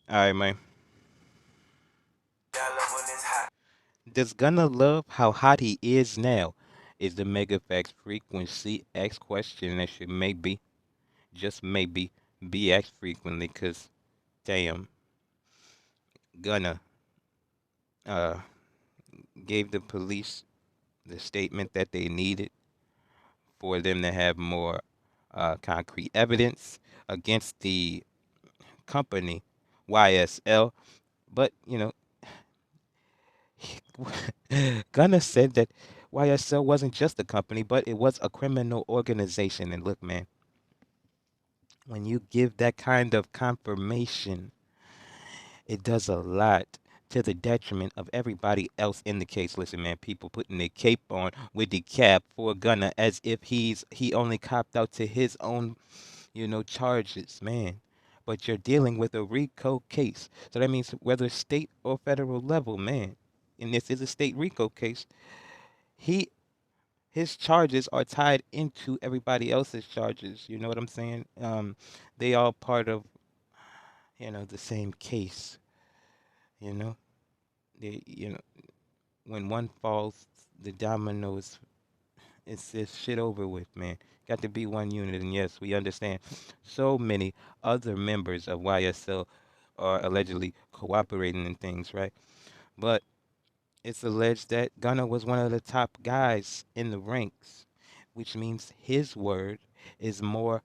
All right, man. Does Gunna love how hot he is now? Is the megaFAQz frequency X question that should maybe, just maybe, be asked frequently? Cause damn, Gunna uh gave the police the statement that they needed for them to have more concrete evidence against the company YSL. But Gunner said that YSL wasn't just a company, but it was a criminal organization. And look, man, when you give that kind of confirmation, it does a lot to the detriment of everybody else in the case. Listen, man, people putting their cape on with the cap for Gunner as if he only copped out to his own, charges, man. But you're dealing with a RICO case. So that means whether state or federal level, man. And this is a state RICO case. He his charges are tied into everybody else's charges. You know what I'm saying? They all part of, the same case. You know, when one falls, the dominoes, it's shit over with, man. Got to be one unit, and yes, we understand. So many other members of YSL are allegedly cooperating in things, right? But it's alleged that Gunner was one of the top guys in the ranks, which means his word is more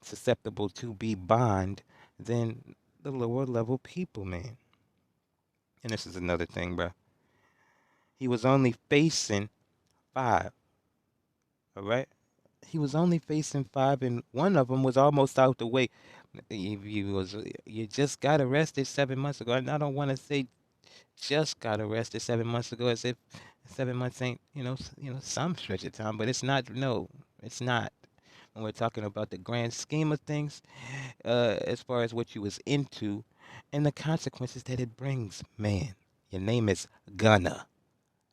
susceptible to be bond than the lower level people, man. And this is another thing, bro. He was only facing five, all right? He was only facing five, and one of them was almost out the way. You just got arrested 7 months ago, and I don't want to say just got arrested 7 months ago as if 7 months ain't some stretch of time, but it's not. No, it's not. When we're talking about the grand scheme of things, as far as what you was into, and the consequences that it brings, man. Your name is Gunna,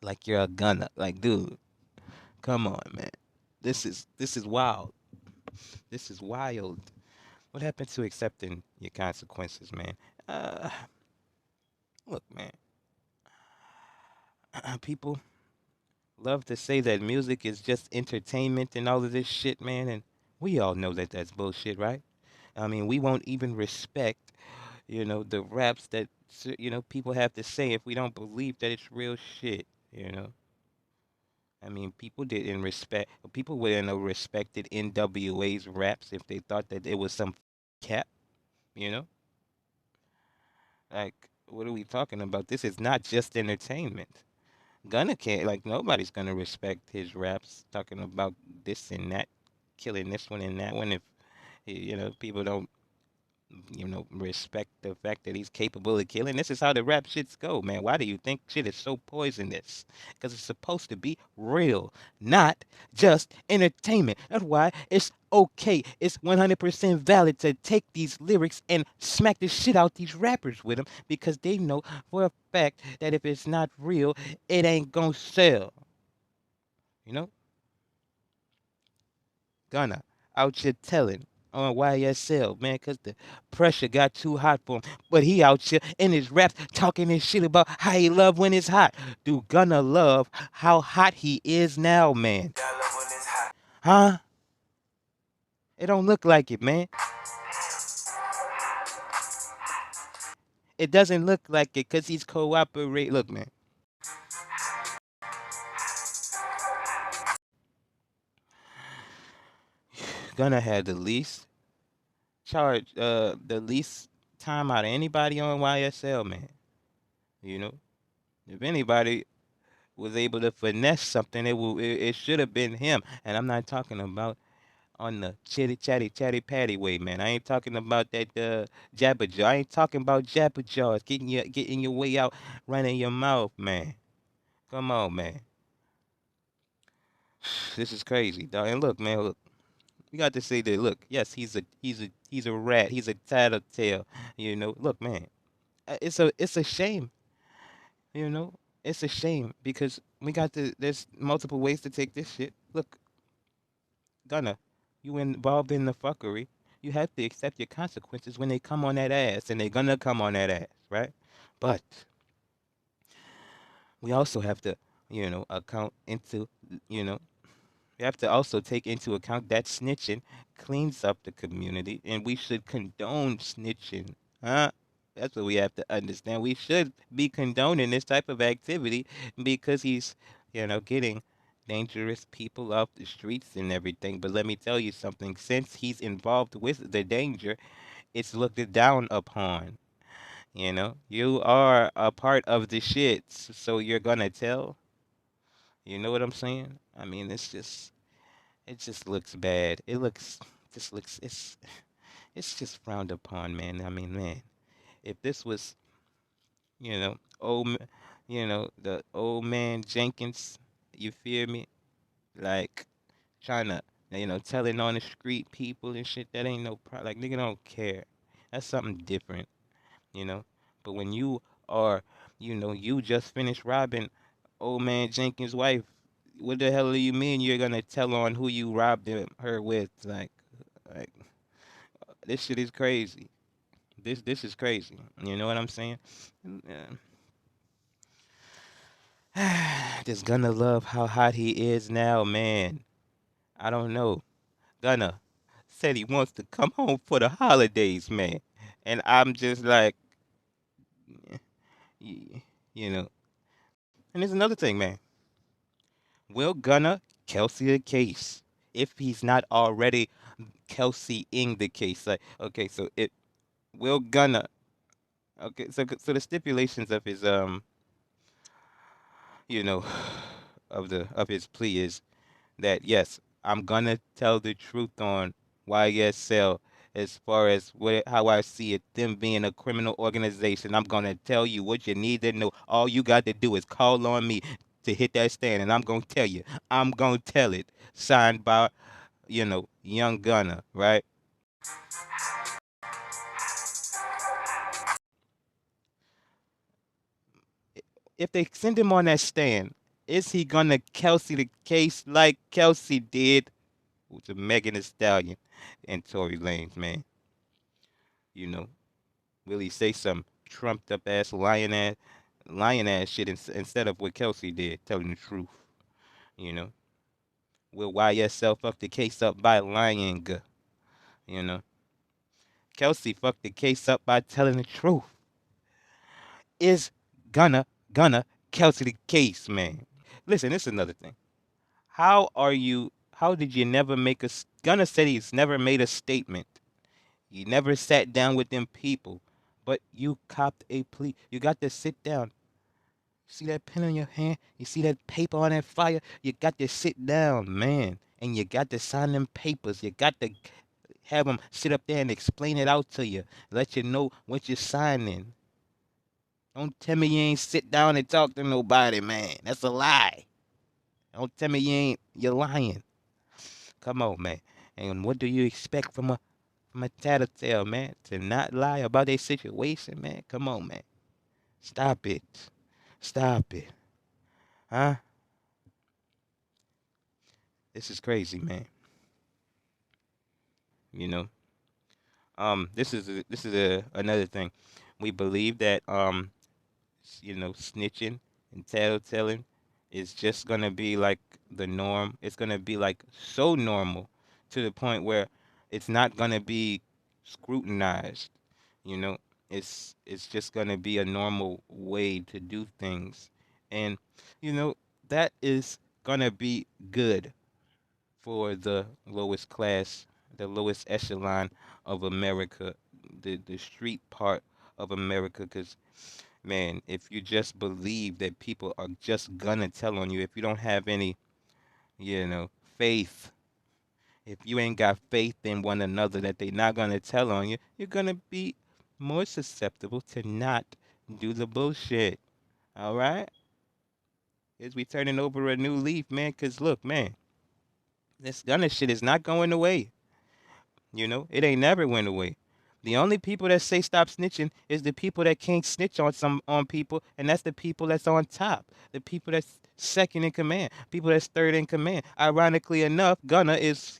like you're a gunner. Like, dude, come on, man. This is wild. This is wild. What happened to accepting your consequences, man? Uh, Look, man. People love to say that music is just entertainment and all of this shit, man, and we all know that that's bullshit, right? I mean, we won't even respect, the raps that people have to say if we don't believe that it's real shit, you know. I mean, people wouldn't have respected NWA's raps if they thought that it was some cap, you know. Like, what are we talking about? This is not just entertainment. Gunna can't, like, nobody's gonna respect his raps talking about this and that, killing this one and that one if people don't respect the fact that he's capable of killing. This is how the rap shits go, man. Why do you think shit is so poisonous? Because it's supposed to be real, not just entertainment. That's why it's okay. It's 100% valid to take these lyrics and smack the shit out these rappers with them because they know for a fact that if it's not real, it ain't gonna sell. You know? Gunna out here telling on YSL, man, because the pressure got too hot for him. But he out here in his raps talking his shit about how he love when it's hot. Do Gunna love how hot he is now, man? Huh? It don't look like it, man. It doesn't look like it because he's cooperate. Look, man. Gunna had the least time out of anybody on YSL, man. You know, if anybody was able to finesse something, it should have been him. And I'm not talking about on the chitty chatty patty way, man. I ain't talking about that jabber jaw. I ain't talking about jabber jaws getting your way out, running your mouth, man. Come on, man. This is crazy, dog. And look, man, look. You got to say that. Look, yes, he's a rat. He's a tattletale. Look, man. It's a shame. You know. It's a shame because we got to. There's multiple ways to take this shit. Look, Gunna, you involved in the fuckery. You have to accept your consequences when they come on that ass, and they're gonna come on that ass, right? But we also have to, account into, you know, we have to also take into account that snitching cleans up the community, and we should condone snitching, huh? That's what we have to understand. We should be condoning this type of activity because he's, getting dangerous people off the streets and everything. But let me tell you something. Since he's involved with the danger, it's looked down upon. You are a part of the shit, so you're gonna tell. You know what I'm saying? I mean, it just looks bad. Just looks, it's just frowned upon, man. I mean, man, if this was, the old man Jenkins, you feel me? Like trying to, telling on the street people and shit, that ain't no problem. Like, nigga don't care. That's something different, you know? But when you are, you just finished robbing old man Jenkins' wife, what the hell do you mean you're gonna tell on who you robbed her with? Like this shit is crazy. This is crazy. You know what I'm saying? Just gonna love how hot he is now, man. I don't know. Gunna said he wants to come home for the holidays, man. And I'm just like, y- you know. And there's another thing, man. Will Gunna Kelsey the case if he's not already Kelsey-ing the case? Like, okay, so it Will Gunna. Okay, so the stipulations of his you know, of his plea is that yes, I'm gonna tell the truth on YSL as far as how I see it, them being a criminal organization. I'm gonna tell you what you need to know. All you got to do is call on me to hit that stand, and I'm gonna tell you. I'm gonna tell it. Signed by, young Gunner, right? If they send him on that stand, is he gonna Kelsey the case like Kelsey did with Megan Thee Stallion and Tory Lanez, man? You know, will he say some trumped up ass lion ass shit instead of what Kelsey did, telling the truth? You know, will YSL fuck the case up by lying? You know, Kelsey fucked the case up by telling the truth. Is gonna Kelsey the case, man? Listen, this is another thing. How did you never make Gunna said he's never made a statement. He never sat down with them people, but you copped a plea. You got to sit down. See that pen in your hand? You see that paper on that fire? You got to sit down, man. And you got to sign them papers. You got to have them sit up there and explain it out to you. Let you know what you're signing. Don't tell me you ain't sit down and talk to nobody, man. That's a lie. Don't tell me you're lying. Come on, man. And what do you expect from a tattletale, man? To not lie about a situation, man? Come on, man. Stop it. Stop it. Huh? This is crazy, man. You know. This is another thing. We believe that snitching and tattletelling is just gonna be like the norm. It's gonna be like so normal to the point where it's not gonna be scrutinized. You know, it's just gonna be a normal way to do things, and you know that is gonna be good for the lowest class, the lowest echelon of America, the street part of America. Because, man, if you just believe that people are just gonna tell on you, if you don't have any, faith, if you ain't got faith in one another that they not gonna tell on you, you're gonna be more susceptible to not do the bullshit. All right? Is we turning over a new leaf, man? Cause look, man, this gunner shit is not going away. It ain't never went away. The only people that say stop snitching is the people that can't snitch on people, and that's the people that's on top, the people that's second in command, people that's third in command. Ironically enough, Gunna is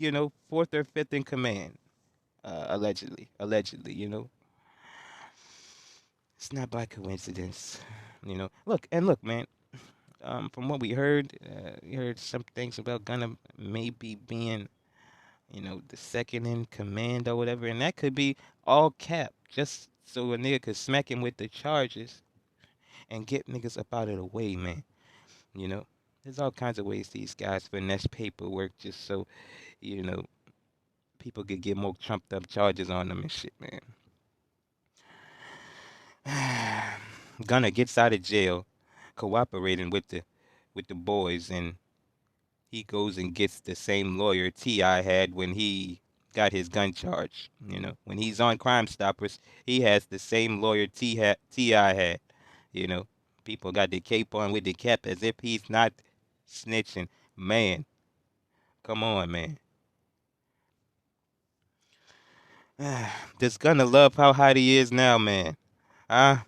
fourth or fifth in command, allegedly. It's not by coincidence. Look, man. From what we heard some things about Gunna maybe being the second in command or whatever, and that could be all cap, just so a nigga could smack him with the charges and get niggas up out of the way, man. You know, there's all kinds of ways these guys finesse paperwork just so you know people could get more trumped up charges on them and shit, man. Gunna gets out of jail, cooperating with the boys, and he goes and gets the same lawyer T.I. had when he got his gun charge. When he's on Crime Stoppers, he has the same lawyer T.I. had. You know, people got the cape on with the cap as if he's not snitching. Man, come on, man. Does Gunna love how hot he is now, man? Huh?